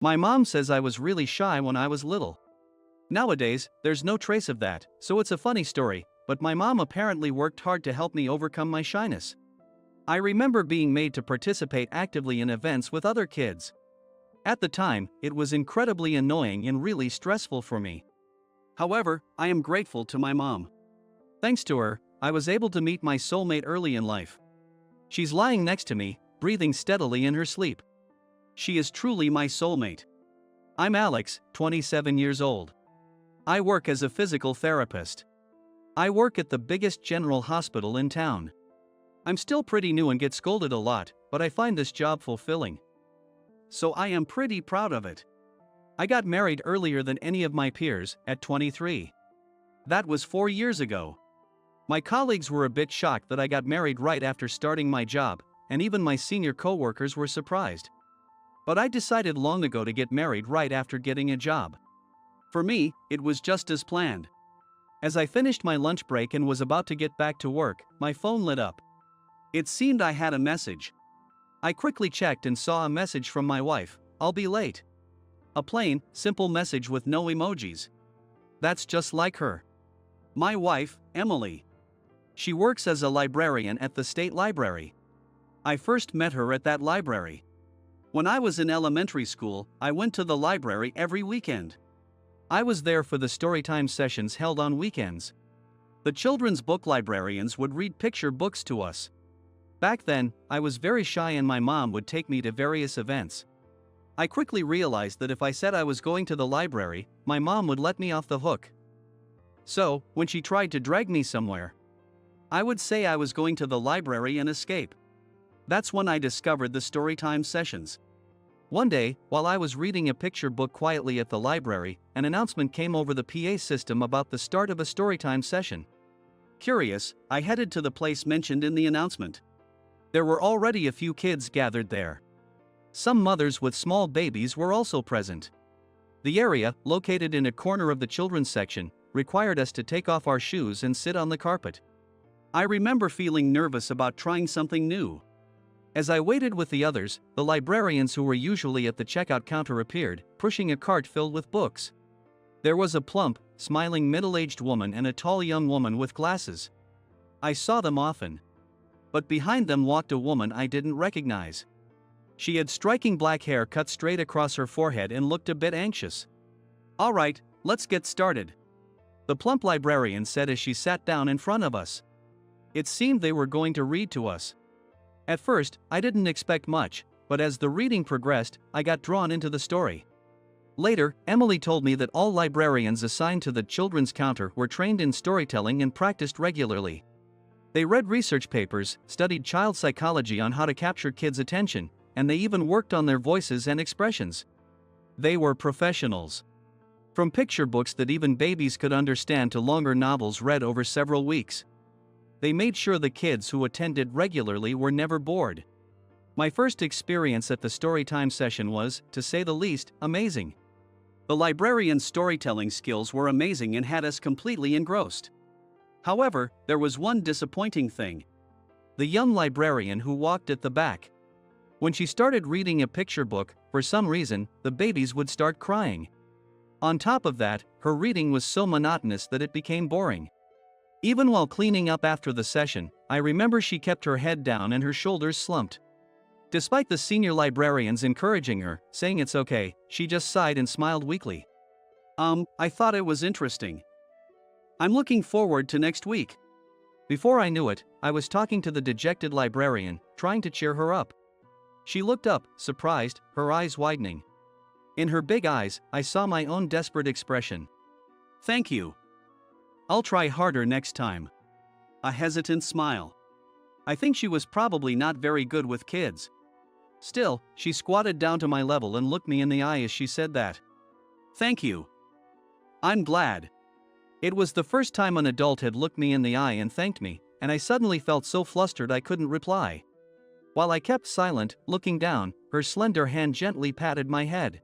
My mom says I was really shy when I was little. Nowadays, there's no trace of that, so it's a funny story, but my mom apparently worked hard to help me overcome my shyness. I remember being made to participate actively in events with other kids. At the time, it was incredibly annoying and really stressful for me. However, I am grateful to my mom. Thanks to her, I was able to meet my soulmate early in life. She's lying next to me, breathing steadily in her sleep. She is truly my soulmate. I'm Alex, 27 years old. I work as a physical therapist. I work at the biggest general hospital in town. I'm still pretty new and get scolded a lot, but I find this job fulfilling. So I am pretty proud of it. I got married earlier than any of my peers, at 23. That was 4 years ago. My colleagues were a bit shocked that I got married right after starting my job, and even my senior coworkers were surprised. But I decided long ago to get married right after getting a job. For me, it was just as planned. As I finished my lunch break and was about to get back to work, my phone lit up. It seemed I had a message. I quickly checked and saw a message from my wife, "I'll be late." A plain, simple message with no emojis. That's just like her. My wife, Emily. She works as a librarian at the state library. I first met her at that library. When I was in elementary school, I went to the library every weekend. I was there for the storytime sessions held on weekends. The children's book librarians would read picture books to us. Back then, I was very shy and my mom would take me to various events. I quickly realized that if I said I was going to the library, my mom would let me off the hook. So, when she tried to drag me somewhere, I would say I was going to the library and escape. That's when I discovered the storytime sessions. One day, while I was reading a picture book quietly at the library, an announcement came over the PA system about the start of a storytime session. Curious, I headed to the place mentioned in the announcement. There were already a few kids gathered there. Some mothers with small babies were also present. The area, located in a corner of the children's section, required us to take off our shoes and sit on the carpet. I remember feeling nervous about trying something new. As I waited with the others, the librarians who were usually at the checkout counter appeared, pushing a cart filled with books. There was a plump, smiling middle-aged woman and a tall young woman with glasses. I saw them often. But behind them walked a woman I didn't recognize. She had striking black hair cut straight across her forehead and looked a bit anxious. "All right, let's get started," the plump librarian said as she sat down in front of us. It seemed they were going to read to us. At first, I didn't expect much, but as the reading progressed, I got drawn into the story. Later, Emily told me that all librarians assigned to the children's counter were trained in storytelling and practiced regularly. They read research papers, studied child psychology on how to capture kids' attention, and they even worked on their voices and expressions. They were professionals. From picture books that even babies could understand to longer novels read over several weeks. They made sure the kids who attended regularly were never bored. My first experience at the storytime session was, to say the least, amazing. The librarian's storytelling skills were amazing and had us completely engrossed. However, there was one disappointing thing. The young librarian who walked at the back. When she started reading a picture book, for some reason, the babies would start crying. On top of that, her reading was so monotonous that it became boring. Even while cleaning up after the session, I remember she kept her head down and her shoulders slumped. Despite the senior librarians encouraging her, saying it's okay, she just sighed and smiled weakly. I thought it was interesting. I'm looking forward to next week." Before I knew it, I was talking to the dejected librarian, trying to cheer her up. She looked up, surprised, her eyes widening. In her big eyes, I saw my own desperate expression. "Thank you. I'll try harder next time." A hesitant smile. I think she was probably not very good with kids. Still, she squatted down to my level and looked me in the eye as she said that. "Thank you. I'm glad." It was the first time an adult had looked me in the eye and thanked me, and I suddenly felt so flustered I couldn't reply. While I kept silent, looking down, her slender hand gently patted my head.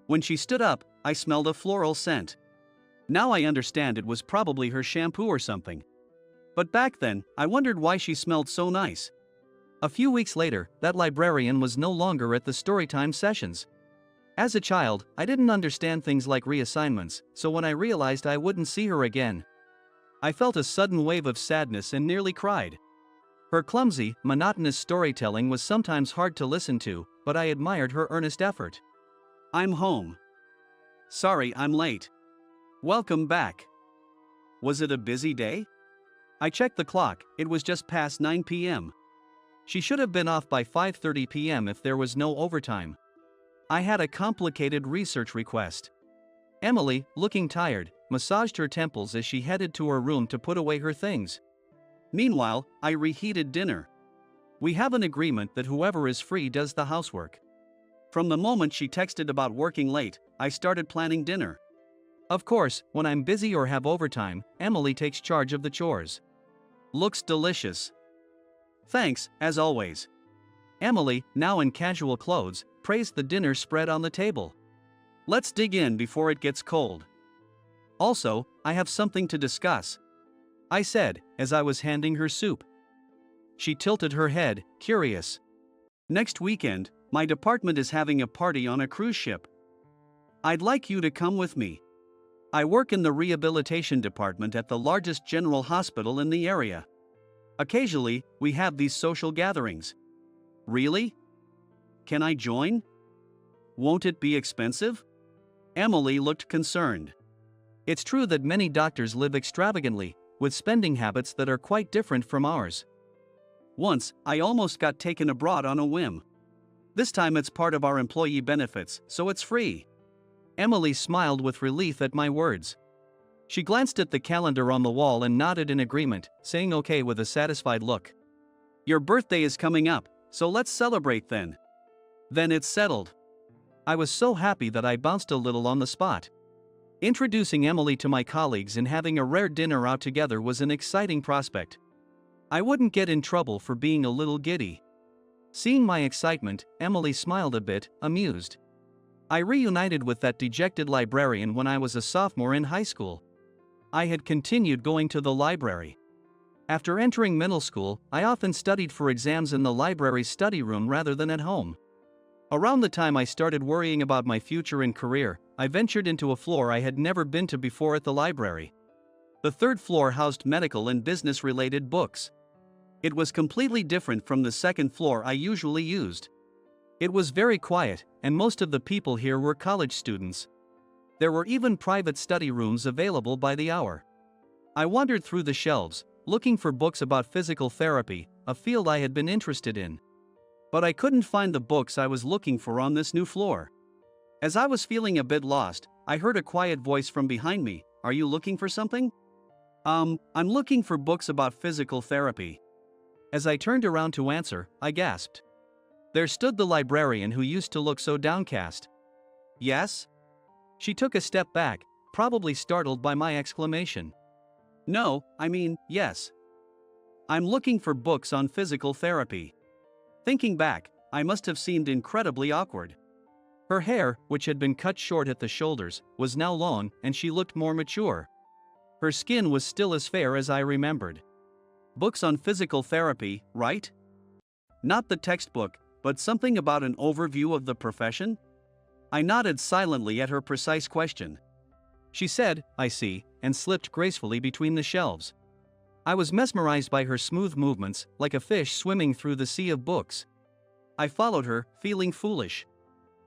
When she stood up, I smelled a floral scent. Now I understand it was probably her shampoo or something. But back then, I wondered why she smelled so nice. A few weeks later, that librarian was no longer at the storytime sessions. As a child, I didn't understand things like reassignments, so when I realized I wouldn't see her again, I felt a sudden wave of sadness and nearly cried. Her clumsy, monotonous storytelling was sometimes hard to listen to, but I admired her earnest effort. I'm home. Sorry I'm late. Welcome back. Was it a busy day? I checked the clock, it was just past 9 p.m. She should have been off by 5:30 p.m. if there was no overtime. I had a complicated research request. Emily, looking tired, massaged her temples as she headed to her room to put away her things. Meanwhile, I reheated dinner. We have an agreement that whoever is free does the housework. From the moment she texted about working late, I started planning dinner. Of course, when I'm busy or have overtime, Emily takes charge of the chores. Looks delicious. Thanks, as always. Emily, now in casual clothes, praised the dinner spread on the table. Let's dig in before it gets cold. Also, I have something to discuss, I said, as I was handing her soup. She tilted her head, curious. Next weekend, my department is having a party on a cruise ship. I'd like you to come with me. I work in the rehabilitation department at the largest general hospital in the area. Occasionally, we have these social gatherings. Really? Can I join? Won't it be expensive? Emily looked concerned. It's true that many doctors live extravagantly, with spending habits that are quite different from ours. Once, I almost got taken abroad on a whim. This time it's part of our employee benefits, so it's free. Emily smiled with relief at my words. She glanced at the calendar on the wall and nodded in agreement, saying okay with a satisfied look. Your birthday is coming up, so let's celebrate then. Then it's settled. I was so happy that I bounced a little on the spot. Introducing Emily to my colleagues and having a rare dinner out together was an exciting prospect. I wouldn't get in trouble for being a little giddy. Seeing my excitement, Emily smiled a bit, amused. I reunited with that dejected librarian when I was a sophomore in high school. I had continued going to the library. After entering middle school, I often studied for exams in the library's study room rather than at home. Around the time I started worrying about my future and career, I ventured into a floor I had never been to before at the library. The third floor housed medical and business-related books. It was completely different from the second floor I usually used. It was very quiet, and most of the people here were college students. There were even private study rooms available by the hour. I wandered through the shelves, looking for books about physical therapy, a field I had been interested in. But I couldn't find the books I was looking for on this new floor. As I was feeling a bit lost, I heard a quiet voice from behind me. Are you looking for something? I'm looking for books about physical therapy. As I turned around to answer, I gasped. There stood the librarian who used to look so downcast. Yes? She took a step back, probably startled by my exclamation. No, I mean, yes. I'm looking for books on physical therapy. Thinking back, I must have seemed incredibly awkward. Her hair, which had been cut short at the shoulders, was now long, and she looked more mature. Her skin was still as fair as I remembered. Books on physical therapy, right? Not the textbook, but something about an overview of the profession? I nodded silently at her precise question. She said, I see, and slipped gracefully between the shelves. I was mesmerized by her smooth movements, like a fish swimming through the sea of books. I followed her, feeling foolish.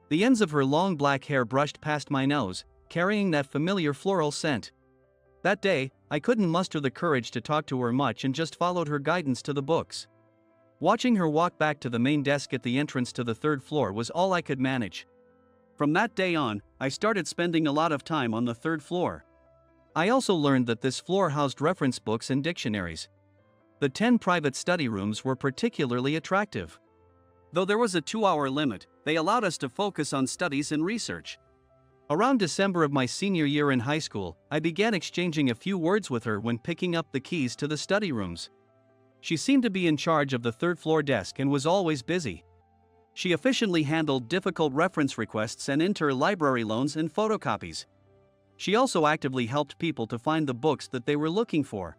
The ends of her long black hair brushed past my nose, carrying that familiar floral scent. That day, I couldn't muster the courage to talk to her much and just followed her guidance to the books. Watching her walk back to the main desk at the entrance to the third floor was all I could manage. From that day on, I started spending a lot of time on the third floor. I also learned that this floor housed reference books and dictionaries. The 10 private study rooms were particularly attractive. Though there was a 2-hour limit, they allowed us to focus on studies and research. Around December of my senior year in high school, I began exchanging a few words with her when picking up the keys to the study rooms. She seemed to be in charge of the third floor desk and was always busy. She efficiently handled difficult reference requests and interlibrary loans and photocopies. She also actively helped people to find the books that they were looking for.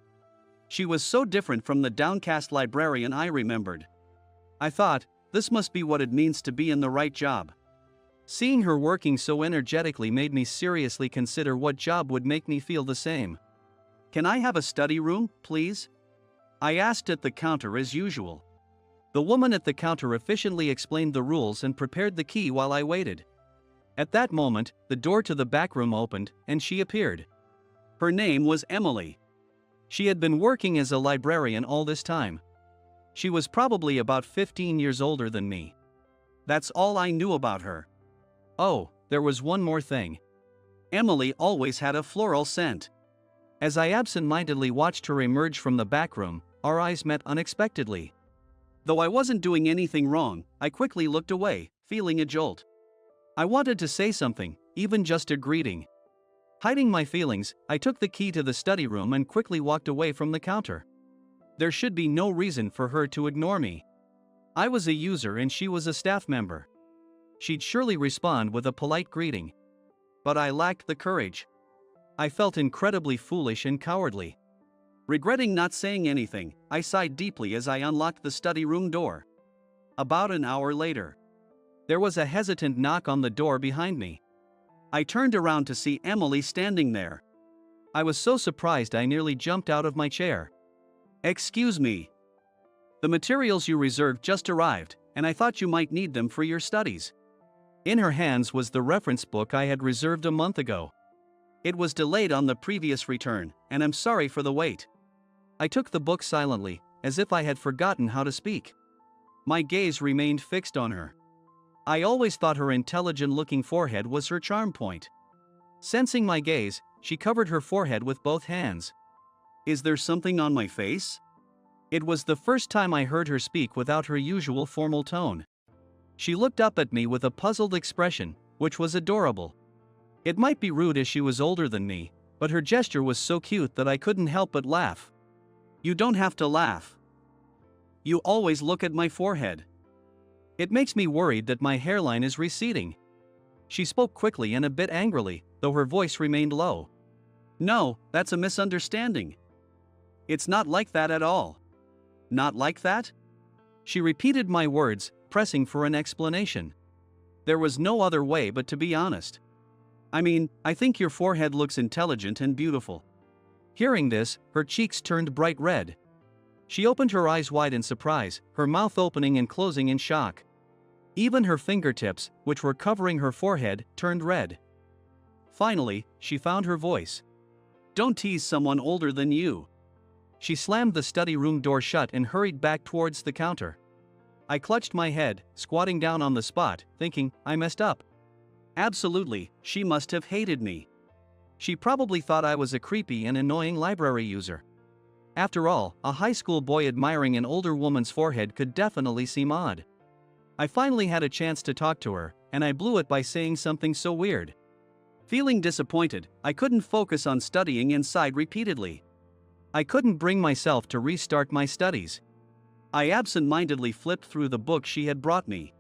She was so different from the downcast librarian I remembered. I thought, this must be what it means to be in the right job. Seeing her working so energetically made me seriously consider what job would make me feel the same. "Can I have a study room, please?" I asked at the counter as usual. The woman at the counter efficiently explained the rules and prepared the key while I waited. At that moment, the door to the back room opened, and she appeared. Her name was Emily. She had been working as a librarian all this time. She was probably about 15 years older than me. That's all I knew about her. Oh, there was one more thing. Emily always had a floral scent. As I absent-mindedly watched her emerge from the back room, our eyes met unexpectedly. Though I wasn't doing anything wrong, I quickly looked away, feeling a jolt. I wanted to say something, even just a greeting. Hiding my feelings, I took the key to the study room and quickly walked away from the counter. There should be no reason for her to ignore me. I was a user and she was a staff member. She'd surely respond with a polite greeting. But I lacked the courage. I felt incredibly foolish and cowardly. Regretting not saying anything, I sighed deeply as I unlocked the study room door. About an hour later, there was a hesitant knock on the door behind me. I turned around to see Emily standing there. I was so surprised I nearly jumped out of my chair. "Excuse me. The materials you reserved just arrived, and I thought you might need them for your studies." In her hands was the reference book I had reserved a month ago. It was delayed on the previous return, and I'm sorry for the wait. I took the book silently, as if I had forgotten how to speak. My gaze remained fixed on her. I always thought her intelligent-looking forehead was her charm point. Sensing my gaze, she covered her forehead with both hands. "Is there something on my face?" It was the first time I heard her speak without her usual formal tone. She looked up at me with a puzzled expression, which was adorable. It might be rude as she was older than me, but her gesture was so cute that I couldn't help but laugh. "You don't have to laugh. You always look at my forehead. It makes me worried that my hairline is receding." She spoke quickly and a bit angrily, though her voice remained low. "No, that's a misunderstanding. It's not like that at all." "Not like that?" She repeated my words, pressing for an explanation. There was no other way but to be honest. "I mean, I think your forehead looks intelligent and beautiful." Hearing this, her cheeks turned bright red. She opened her eyes wide in surprise, her mouth opening and closing in shock. Even her fingertips, which were covering her forehead, turned red. Finally, she found her voice. "Don't tease someone older than you." She slammed the study room door shut and hurried back towards the counter. I clutched my head, squatting down on the spot, thinking, I messed up. Absolutely, she must have hated me. She probably thought I was a creepy and annoying library user. After all, a high school boy admiring an older woman's forehead could definitely seem odd. I finally had a chance to talk to her, and I blew it by saying something so weird. Feeling disappointed, I couldn't focus on studying and sighed repeatedly. I couldn't bring myself to restart my studies. I absent-mindedly flipped through the book she had brought me.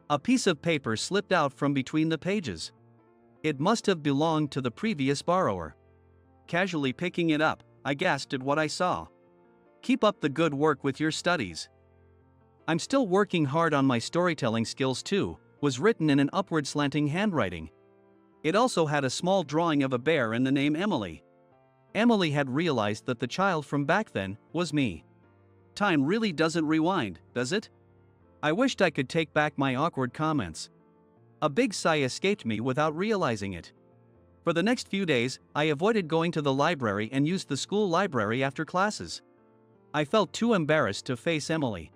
A piece of paper slipped out from between the pages. It must have belonged to the previous borrower. Casually picking it up, I gasped at what I saw. "Keep up the good work with your studies. I'm still working hard on my storytelling skills too," was written in an upward slanting handwriting. It also had a small drawing of a bear and the name Emily. Emily had realized that the child from back then was me. Time really doesn't rewind, does it? I wished I could take back my awkward comments. A big sigh escaped me without realizing it. For the next few days, I avoided going to the library and used the school library after classes. I felt too embarrassed to face Emily.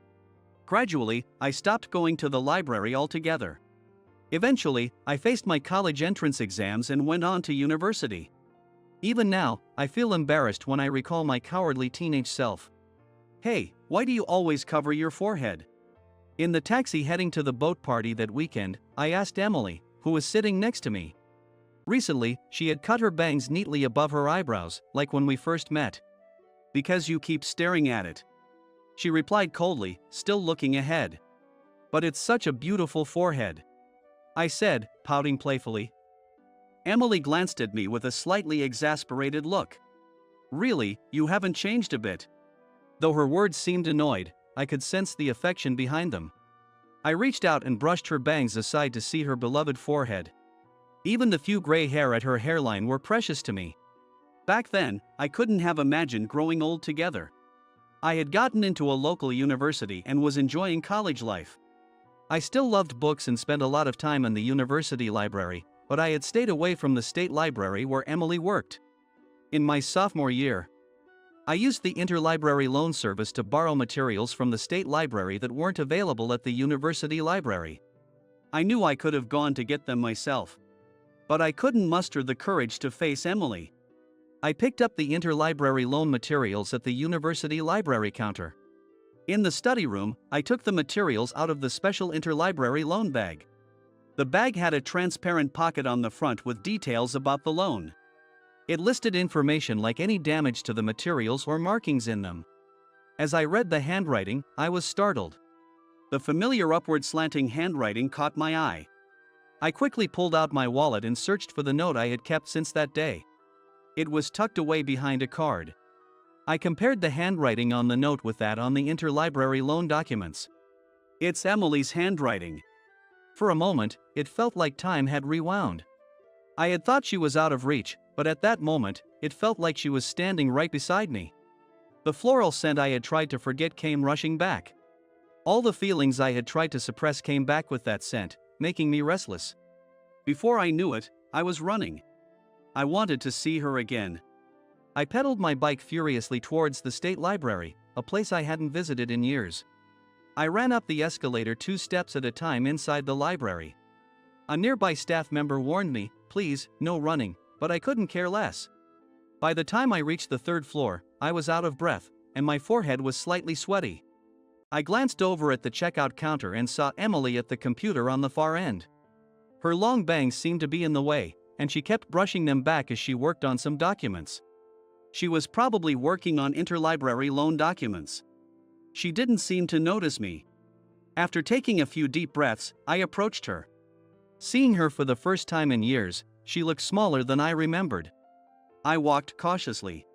Gradually, I stopped going to the library altogether. Eventually, I faced my college entrance exams and went on to university. Even now, I feel embarrassed when I recall my cowardly teenage self. "Hey, why do you always cover your forehead?" In the taxi heading to the boat party that weekend, I asked Emily, who was sitting next to me. Recently, she had cut her bangs neatly above her eyebrows, like when we first met. "Because you keep staring at it," she replied coldly, still looking ahead. "But it's such a beautiful forehead," I said, pouting playfully. Emily glanced at me with a slightly exasperated look. "Really, you haven't changed a bit." Though her words seemed annoyed, I could sense the affection behind them. I reached out and brushed her bangs aside to see her beloved forehead. Even the few gray hair at her hairline were precious to me. Back then, I couldn't have imagined growing old together. I had gotten into a local university and was enjoying college life. I still loved books and spent a lot of time in the university library, but I had stayed away from the state library where Emily worked. In my sophomore year, I used the interlibrary loan service to borrow materials from the state library that weren't available at the university library. I knew I could have gone to get them myself, but I couldn't muster the courage to face Emily. I picked up the interlibrary loan materials at the university library counter. In the study room, I took the materials out of the special interlibrary loan bag. The bag had a transparent pocket on the front with details about the loan. It listed information like any damage to the materials or markings in them. As I read the handwriting, I was startled. The familiar upward slanting handwriting caught my eye. I quickly pulled out my wallet and searched for the note I had kept since that day. It was tucked away behind a card. I compared the handwriting on the note with that on the interlibrary loan documents. It's Emily's handwriting. For a moment, it felt like time had rewound. I had thought she was out of reach, but at that moment, it felt like she was standing right beside me. The floral scent I had tried to forget came rushing back. All the feelings I had tried to suppress came back with that scent, making me restless. Before I knew it, I was running. I wanted to see her again. I pedaled my bike furiously towards the state library, a place I hadn't visited in years. I ran up the escalator 2 steps at a time inside the library. A nearby staff member warned me, "Please, no running," but I couldn't care less. By the time I reached the 3rd floor, I was out of breath, and my forehead was slightly sweaty. I glanced over at the checkout counter and saw Emily at the computer on the far end. Her long bangs seemed to be in the way, and she kept brushing them back as she worked on some documents. She was probably working on interlibrary loan documents. She didn't seem to notice me. After taking a few deep breaths, I approached her. Seeing her for the first time in years, she looked smaller than I remembered. I walked cautiously.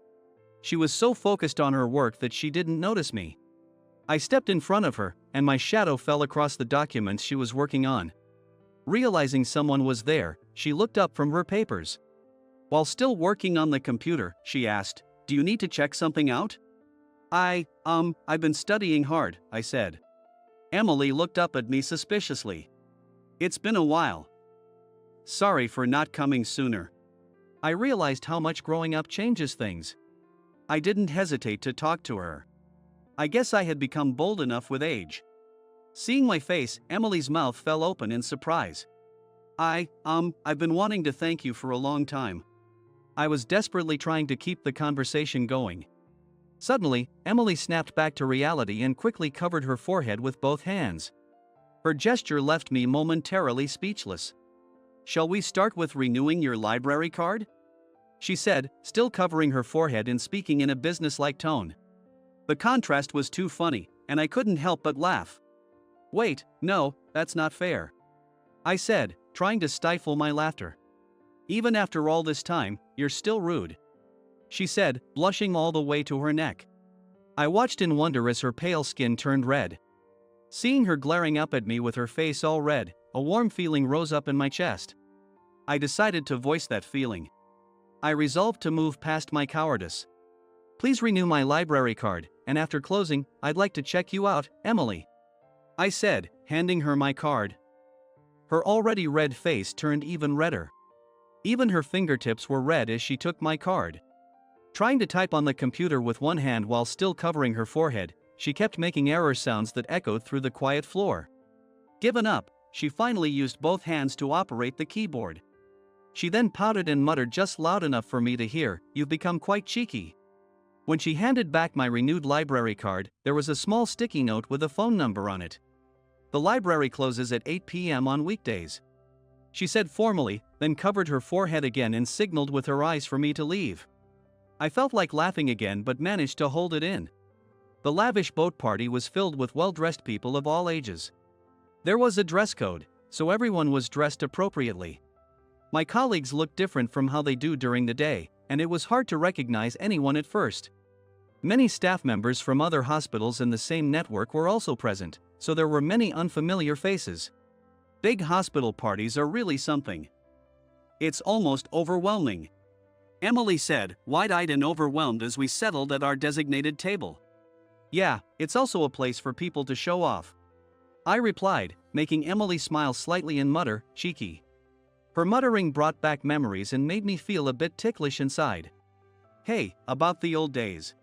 She was so focused on her work that she didn't notice me. I stepped in front of her, and my shadow fell across the documents she was working on. Realizing someone was there, she looked up from her papers. While still working on the computer, she asked, "Do you need to check something out?" I've been studying hard," I said. Emily looked up at me suspiciously. "It's been a while. Sorry for not coming sooner." I realized how much growing up changes things. I didn't hesitate to talk to her. I guess I had become bold enough with age. Seeing my face, Emily's mouth fell open in surprise. I've been wanting to thank you for a long time." I was desperately trying to keep the conversation going. Suddenly, Emily snapped back to reality and quickly covered her forehead with both hands. Her gesture left me momentarily speechless. "Shall we start with renewing your library card?" she said, still covering her forehead and speaking in a businesslike tone. The contrast was too funny, and I couldn't help but laugh. "Wait, no, that's not fair," I said, trying to stifle my laughter. "Even after all this time, you're still rude," she said, blushing all the way to her neck. I watched in wonder as her pale skin turned red. Seeing her glaring up at me with her face all red, a warm feeling rose up in my chest. I decided to voice that feeling. I resolved to move past my cowardice. "Please renew my library card, and after closing, I'd like to check you out, Emily," I said, handing her my card. Her already red face turned even redder. Even her fingertips were red as she took my card. Trying to type on the computer with one hand while still covering her forehead, she kept making error sounds that echoed through the quiet floor. Given up, she finally used both hands to operate the keyboard. She then pouted and muttered just loud enough for me to hear, "You've become quite cheeky." When she handed back my renewed library card, there was a small sticky note with a phone number on it. "The library closes at 8 p.m. on weekdays," she said formally, then covered her forehead again and signaled with her eyes for me to leave. I felt like laughing again but managed to hold it in. The lavish boat party was filled with well-dressed people of all ages. There was a dress code, so everyone was dressed appropriately. My colleagues looked different from how they do during the day, and it was hard to recognize anyone at first. Many staff members from other hospitals in the same network were also present, so there were many unfamiliar faces. Big hospital parties are really something. It's almost overwhelming, Emily said, wide-eyed and overwhelmed as we settled at our designated table. Yeah, it's also a place for people to show off, I replied, making Emily smile slightly and mutter, cheeky. Her muttering brought back memories and made me feel a bit ticklish inside. Hey, about the old days,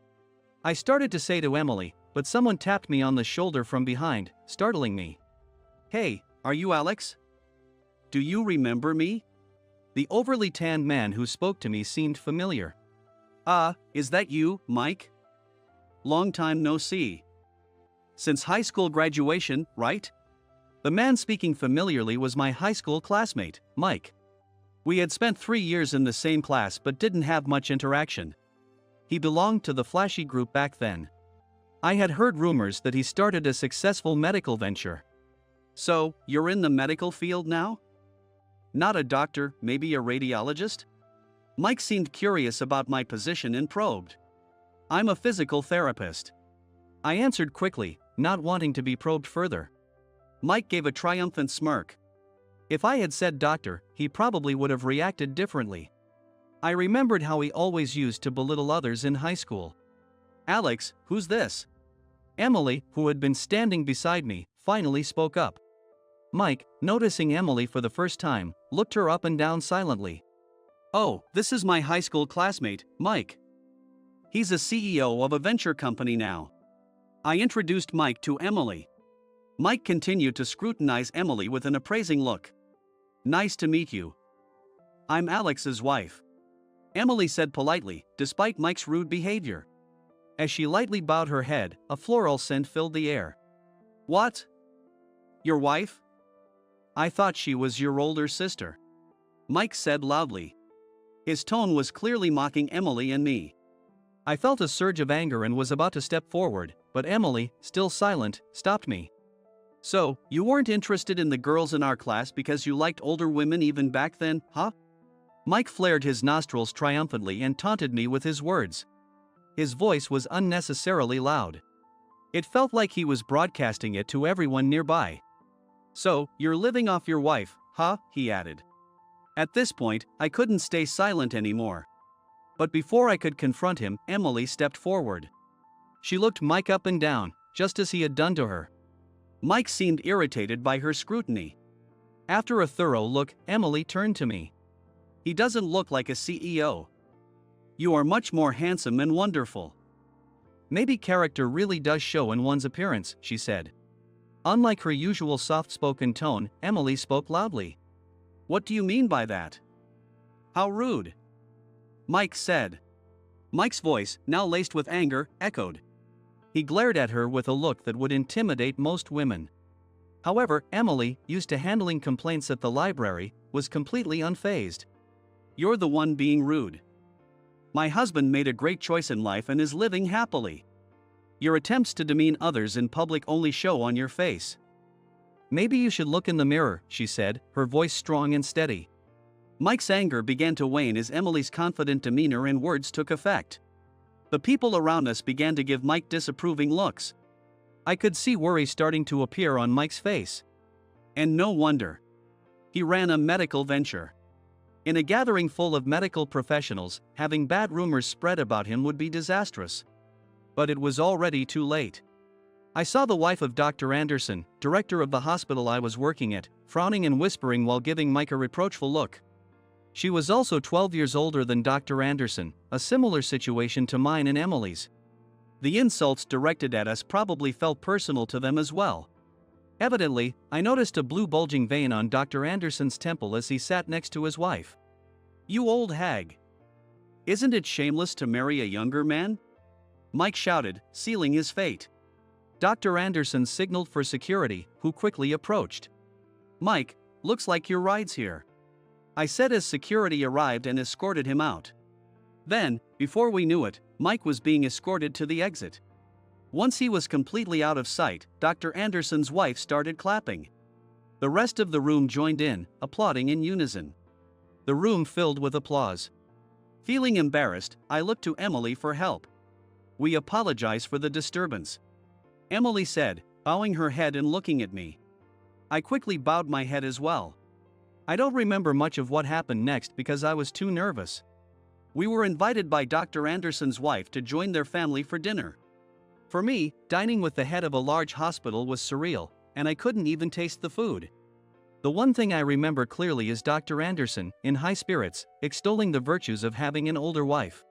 I started to say to Emily, but someone tapped me on the shoulder from behind, startling me. Hey, are you Alex? Do you remember me? The overly tanned man who spoke to me seemed familiar. Is that you, Mike? Long time no see. Since high school graduation, right? The man speaking familiarly was my high school classmate, Mike. We had spent 3 years in the same class but didn't have much interaction. He belonged to the flashy group back then. I had heard rumors that he started a successful medical venture. So, you're in the medical field now? Not a doctor, maybe a radiologist? Mike seemed curious about my position and probed. I'm a physical therapist, I answered quickly, not wanting to be probed further. Mike gave a triumphant smirk. If I had said doctor, he probably would have reacted differently. I remembered how he always used to belittle others in high school. Alex, who's this? Emily, who had been standing beside me, finally spoke up. Mike, noticing Emily for the first time, looked her up and down silently. Oh, this is my high school classmate, Mike. He's a CEO of a venture company now. I introduced Mike to Emily. Mike continued to scrutinize Emily with an appraising look. Nice to meet you. I'm Alex's wife, Emily said politely, despite Mike's rude behavior. As she lightly bowed her head, a floral scent filled the air. What? Your wife? I thought she was your older sister, Mike said loudly. His tone was clearly mocking Emily and me. I felt a surge of anger and was about to step forward, but Emily, still silent, stopped me. So, you weren't interested in the girls in our class because you liked older women even back then, huh? Mike flared his nostrils triumphantly and taunted me with his words. His voice was unnecessarily loud. It felt like he was broadcasting it to everyone nearby. So, you're living off your wife, huh? He added. At this point, I couldn't stay silent anymore. But before I could confront him, Emily stepped forward. She looked Mike up and down, just as he had done to her. Mike seemed irritated by her scrutiny. After a thorough look, Emily turned to me. He doesn't look like a CEO. You are much more handsome and wonderful. Maybe character really does show in one's appearance, she said. Unlike her usual soft-spoken tone, Emily spoke loudly. What do you mean by that? How rude, Mike said. Mike's voice, now laced with anger, echoed. He glared at her with a look that would intimidate most women. However, Emily, used to handling complaints at the library, was completely unfazed. You're the one being rude. My husband made a great choice in life and is living happily. Your attempts to demean others in public only show on your face. Maybe you should look in the mirror, she said, her voice strong and steady. Mike's anger began to wane as Emily's confident demeanor and words took effect. The people around us began to give Mike disapproving looks. I could see worry starting to appear on Mike's face. And no wonder. He ran a medical venture. In a gathering full of medical professionals, having bad rumors spread about him would be disastrous. But it was already too late. I saw the wife of Dr. Anderson, director of the hospital I was working at, frowning and whispering while giving Mike a reproachful look. She was also 12 years older than Dr. Anderson, a similar situation to mine and Emily's. The insults directed at us probably felt personal to them as well. Evidently, I noticed a blue bulging vein on Dr. Anderson's temple as he sat next to his wife. You old hag. Isn't it shameless to marry a younger man? Mike shouted, sealing his fate. Dr. Anderson signaled for security, who quickly approached. Mike, looks like your ride's here, I said as security arrived and escorted him out. Then, before we knew it, Mike was being escorted to the exit. Once he was completely out of sight, Dr. Anderson's wife started clapping. The rest of the room joined in, applauding in unison. The room filled with applause. Feeling embarrassed, I looked to Emily for help. We apologize for the disturbance, Emily said, bowing her head and looking at me. I quickly bowed my head as well. I don't remember much of what happened next because I was too nervous. We were invited by Dr. Anderson's wife to join their family for dinner. For me, dining with the head of a large hospital was surreal, and I couldn't even taste the food. The one thing I remember clearly is Dr. Anderson, in high spirits, extolling the virtues of having an older wife.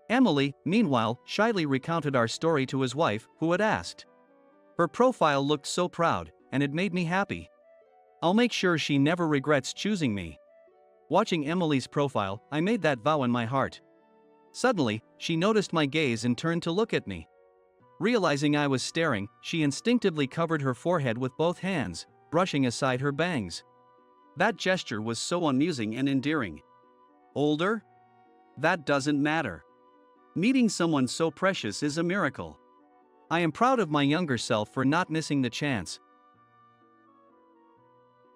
Emily, meanwhile, shyly recounted our story to his wife, who had asked. Her profile looked so proud, and it made me happy. I'll make sure she never regrets choosing me. Watching Emily's profile, I made that vow in my heart. Suddenly, she noticed my gaze and turned to look at me. Realizing I was staring, she instinctively covered her forehead with both hands, brushing aside her bangs. That gesture was so amusing and endearing. Older? That doesn't matter. Meeting someone so precious is a miracle. I am proud of my younger self for not missing the chance,